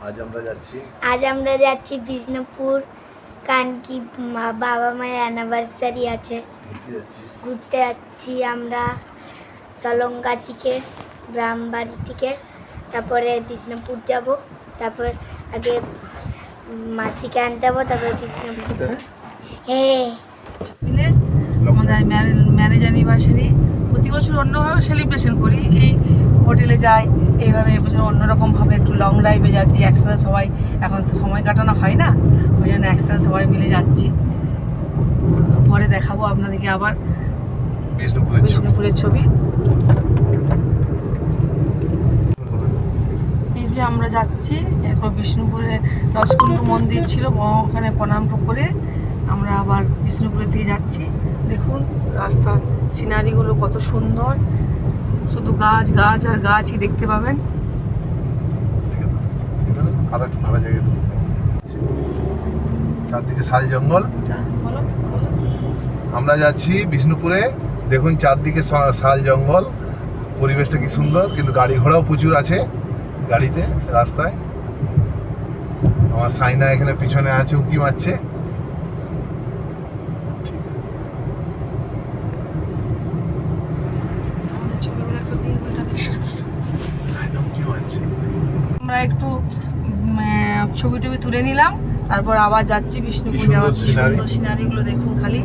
আজ আমরা যাচ্ছি বিষ্ণুপুর, কারণ কি বাবা মায়ের অ্যানিভার্সারি আছে। ঘুরতে যাচ্ছি আমরা সলঙ্গা থেকে, গ্রাম বাড়ি থেকে, তারপরে বিষ্ণুপুর যাব, তারপর আগে মাসিকে আনতে যাবো, তারপরে বিষ্ণুপুর। হ্যাঁ, আমাদের ম্যারেজ অ্যানিভার্সারি প্রতি বছর অন্যভাবে সেলিব্রেশন করি, এই হোটেলে যাই এইভাবে। এবছর অন্যরকমভাবে একটু লং ড্রাইভে যাচ্ছি একসাথে সবাই। এখন তো সময় কাটানো হয় না, ওই জন্য একসাথে সবাই মিলে যাচ্ছি। পরে দেখাবো আপনাদেরকে আবার বিষ্ণুপুরের ছবি। এই যে আমরা যাচ্ছি, এরপর বিষ্ণুপুরে রসকুণ্ড মন্দির ছিল, ওখানে প্রণাম করে আমরা আবার বিষ্ণুপুরের দিকে যাচ্ছি। দেখুন রাস্তার সিনারিগুলো কত সুন্দর, শুধু গাছ গাছ আর গাছই দেখতে পাবেন। চারদিকে শাল জঙ্গল। আমরা যাচ্ছি বিষ্ণুপুরে, দেখুন চারদিকে শাল জঙ্গল, পরিবেশটা কি সুন্দর, কিন্তু গাড়ি ঘোড়াও প্রচুর আছে গাড়িতে রাস্তায়। আমার সাইনা এখানে পিছনে আছে, উঁকি মারছে। আমরা একটু ছবি টবি তুলে নিলাম, তারপর আবার যাচ্ছি বিষ্ণুপুর যাওয়ার। সুন্দর সিনারিগুলো দেখুন খালি,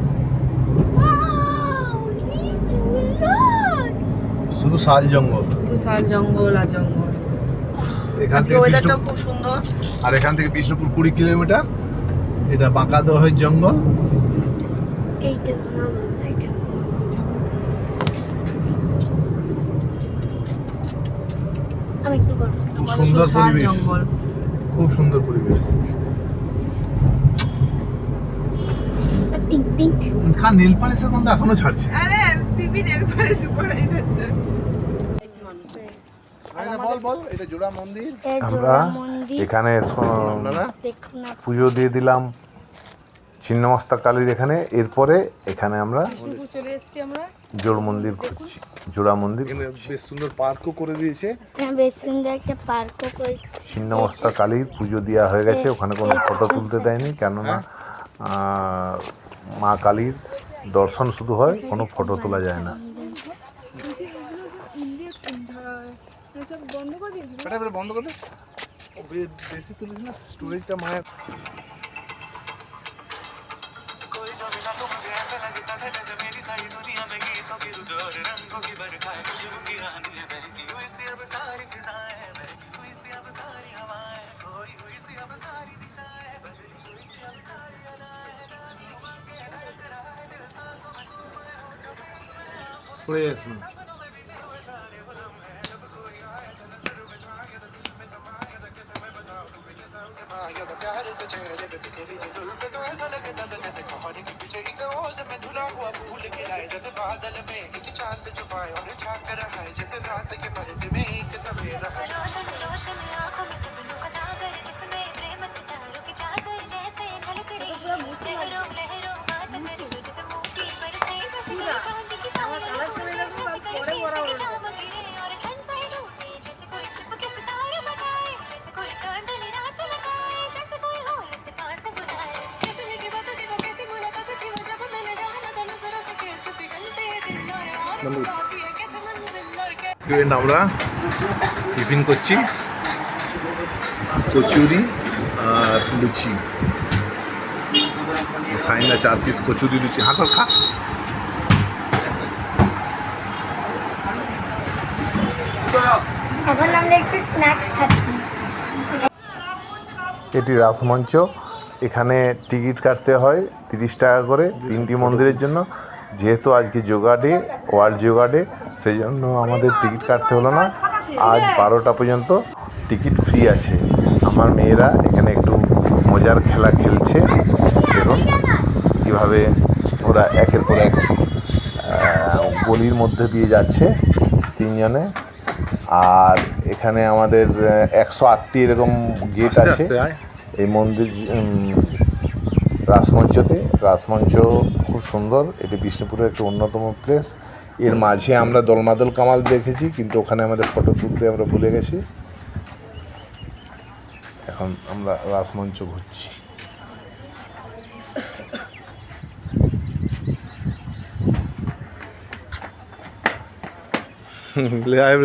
শুধু শাল জঙ্গল, শুধু শাল জঙ্গল আর জঙ্গল। এখান থেকে ওয়েদারটাও খুব সুন্দর। আর এখান থেকে বিষ্ণুপুর 20 কিলোমিটার। এটা বাঁকা দহের জঙ্গল। এইটা আমি কি করব? খুব সুন্দর পরিবেশ, খুব সুন্দর পরিবেশ। পিঙ্ক পিঙ্ক খান নীল পালিশের গন্ধ এখনো ছাড়ছে। আরে পিপি নেল পালিশ পরাই যাচ্ছে। বল এটা জোড়া মন্দির। আমরা এখানে পুজো দিয়ে দিলাম ছিন্নমস্তা কালীর এখানে। এরপরে এখানে আমরা চলে এসেছি, আমরা জোড় মন্দির ঘুরছি, জোড়া মন্দির। বেশ সুন্দর পার্কও করে দিয়েছে, বেশ সুন্দর একটা পার্কও করে। ছিন্নমস্তা কালীর পুজো দেওয়া হয়ে গেছে, ওখানে কোনো ফটো তুলতে দেয়নি, কেননা মা কালীর দর্শন শুধু হয়, কোনো ফটো তোলা যায় না। বন্ধ করে বেশি তুলিস না, স্টোরেজটা মায়ের। পড়ে যাচ্ছে না। আমরা টিফিন করছি, কচুরি আর লুচি। সাইনা 4 পিস কচুরি লুচি হাঁকর খা। এখন আমরা একটু স্ন্যাক্স খাচ্ছি। এটি রাসমঞ্চ, এখানে টিকিট কাটতে হয় 30 টাকা করে 3টি মন্দিরের জন্য। যেহেতু আজকে yoga day, world yoga day, সেই জন্য আমাদের টিকিট কাটতে হলো না। আজ 12টা পর্যন্ত টিকিট ফ্রি আছে। আমার মেয়েরা এখানে একটু মজার খেলা খেলছে, দেখুন কীভাবে ওরা একের পর এক গলির মধ্যে দিয়ে যাচ্ছে 3 জনে। আর এখানে আমাদের 108টি এরকম গেট আছে এই মন্দির রাসমঞ্চতে। রাসমঞ্চ খুব সুন্দর, এটি বিষ্ণুপুরের একটা অন্যতম প্লেস। এর মাঝে আমরা দলমাদল কামাল দেখেছি, কিন্তু ওখানে আমাদের ফটো তুলতে আমরা ভুলে গেছি। এখন আমরা রাসমঞ্চ ঘুরছি।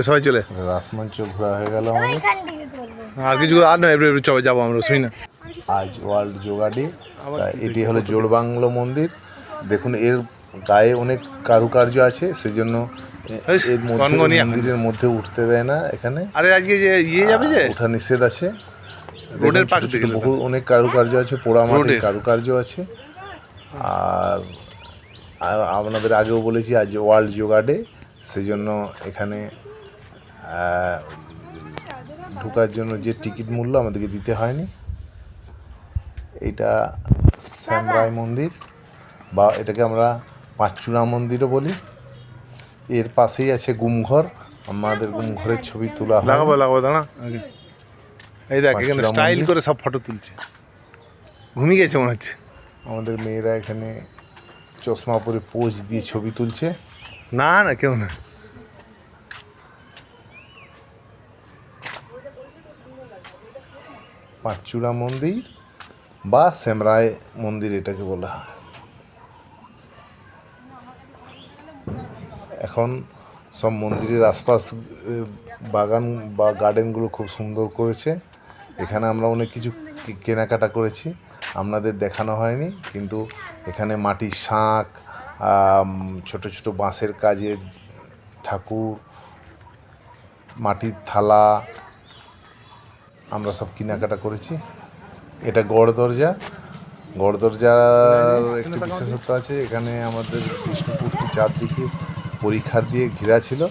সবাই চলে রাসমঞ্চ ঘোরা হয়ে গেল আমাদের। এখান থেকে করবো। আর কিছু আর নয়, এবারে চবে যাবো আমরা, শুই না। আজ ওয়ার্ল্ড যোগা ডে। এটি হলো জোড়বাংলো মন্দির। দেখুন এর গায়ে অনেক কারুকার্য আছে, সেই জন্য এর মধ্যে গনগনি এখন। মন্দিরের মধ্যে উঠতে দেয় না। এখানে আরে আজকে যে যাবে যে ওঠা নিষেধ আছে। রোডের দেখুন পাশ ছোট থেকে ছোট বহু অনেক কারুকার্য আছে, পোড়ামাটির রোডের। কারুকার্য আছে। আর আপনাদের আগেও বলেছি আজ ওয়ার্ল্ড যোগা ডে, সেই জন্য এখানে ঢোকার জন্য যে টিকিট মূল্য আমাদেরকে দিতে হয়নি। এটা শ্যামরাই মন্দির, বা এটাকে আমরা পাঁচচূড়া মন্দিরও বলি। এর পাশেই আছে গুমঘর, আমাদের গুমঘরের ছবি তোলা হয়। লাগাবো দাঁড়া। এই দেখ এখানে পাঁচশোটা স্টাইল মন্দির। করে সব ফটো তুলছে, ঘুমিয়ে গেছে মনে হচ্ছে। আমাদের মেয়েরা এখানে চশমা পরে পোজ দিয়ে ছবি তুলছে। না না, কেউ না। পাঁচচূড়া মন্দির বা শ্যামরাই মন্দির এটাকে বলা হয়। এখন সব মন্দিরের আশপাশ বাগান বা গার্ডেনগুলো খুব সুন্দর করেছে। এখানে আমরা অনেক কিছু কেনাকাটা করেছি, আপনাদের দেখানো হয়নি। কিন্তু এখানে মাটির শাঁখ, ছোট ছোট বাঁশের কাজের ঠাকুর, মাটির থালা আমরা সব কেনাকাটা করেছি। এটা গড় দরজা। গড় দরজার একটি বিশেষত্ব আছে। এখানে আমাদের বিষ্ণুপুরটি চারদিকে পরিখার দিয়ে ঘেরা ছিল।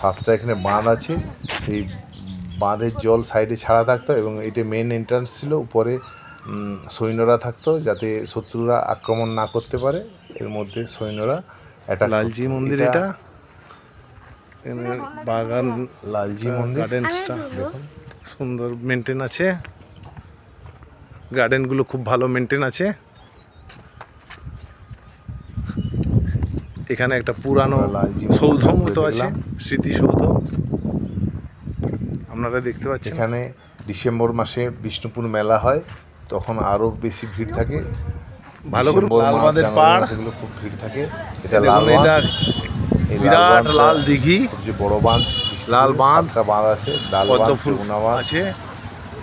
7টা এখানে বাঁধ আছে, সেই বাঁধের জল সাইডে ছাড়া থাকতো এবং এটা মেন এন্ট্রান্স ছিল। উপরে সৈন্যরা থাকতো যাতে শত্রুরা আক্রমণ না করতে পারে। এর মধ্যে সৈন্যরা অ্যাটাক করতো। লালজি মন্দির এটা। এখানে বাগান, লালজি মন্দির গার্ডেন্সটা দেখুন। সুন্দর মেনটেন আছে, গার্ডেনগুলো খুব ভালো মেনটেন আছে। এখানে একটা পুরানো লালজি সৌধ মন্দির মতো ঘুরে আছে, দেখলাম। স্মৃতিসৌধ আপনারা দেখতে পাচ্ছেন। এখানে ডিসেম্বর মাসে বিষ্ণুপুর মেলা হয়, তখন আরো বেশি ভিড় থাকে। ভালো করে ডিসেম্বর মাস, লালবাঁধের জানুয়ারি পাড়। মাস এগুলো খুব ভিড় থাকে। এটা দেখুন, লাল এটা বাঁধ। এই বিরাট বাঁধটা লাল দিঘি, সবচেয়ে বড় বাঁধ। লাল বাঁধ। 7টা বাঁধ আছে, লাল বাঁধ, পদ্ম ফুল যমুনা বাঁধ। আছে।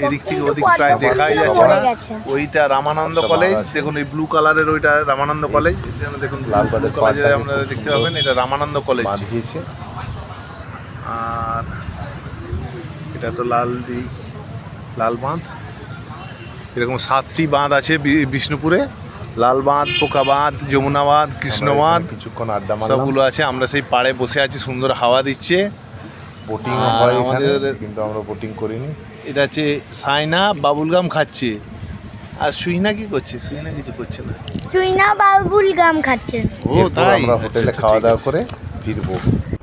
এদিক থেকে কিন্তু ওদিক প্রায় পদ্ম দেখাই ফুলগুলো যাচ্ছে না। পড়ে গেছে। ওইটা রামানন্দ একটা কলেজ, বাঁধ আছে। দেখুন এই ব্লু কালারের ওইটা রামানন্দ কলেজ। এখানে দেখুন লাল বাঁধের কলেজে পাড়টাকে আপনারা খুব দেখতে সুন্দর পাবেন, এটা রামানন্দ কলেজ। বাঁধিয়েছে। আর এটা তো লাল বাঁধ। এরকম 7টি বাঁধ আছে বিষ্ণুপুরে। লাল বাঁধ, পোকা বাঁধ, যমুনা বাঁধ, কৃষ্ণ আমরা বাঁধ, এখানে কিছুক্ষণ আড্ডা মারলাম। সবগুলো আছে। আমরা সেই পাড়ে বসে আছি, সুন্দর হাওয়া দিচ্ছে। বোটিং আর হয় এখানে, আমাদের- কিন্তু আমরা বোটিং করিনি। এটা হচ্ছে সাইনা বাবুলগাম খাচ্ছে। আর সুইনা কি করছে? সুইনা কিছু করছে না। সুইনা বাবুল গাম খাচ্ছেন। ও এরপর তাই? আমরা আচ্ছা, হোটেলে আচ্ছা, খাওয়া ঠিক দাওয়া আছে। করে ফিরবো।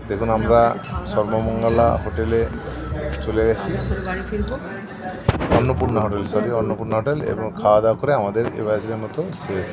দেখুন আমরা সর্বমঙ্গলা হোটেলে চলে গেছি, অন্নপূর্ণা হোটেল এবং খাওয়া দাওয়া করে আমাদের এবারের মতো শেষ।